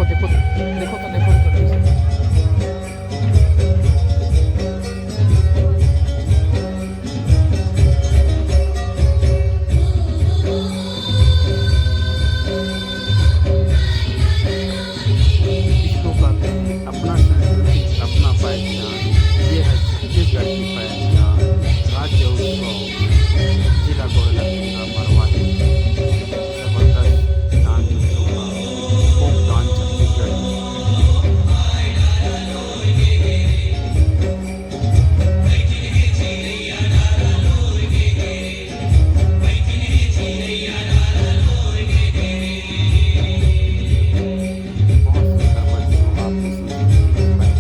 देखो देखो तो देखो तो ठीक से। इसको कहते हैं अपना संस्कृति अपना पहचान। ये है छत्तीसगढ़ की पहचान। राज्य उत्सव जिला कोयला का मरवाही जबरदस्त डांस उत्सव का फोक डांस छत्तीसगढ़ की। बहुत सुंदर बच्चों आपकी संस्कृति की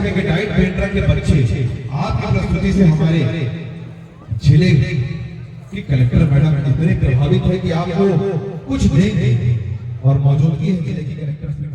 होने के डाइट पेंड्रा के बच्चे आपकी प्रस्तुति से हमारे जिले की कलेक्टर मैडम इतने प्रभावित है कि आपको कुछ देंगे और मौजूदगी है जिले की कलेक्टर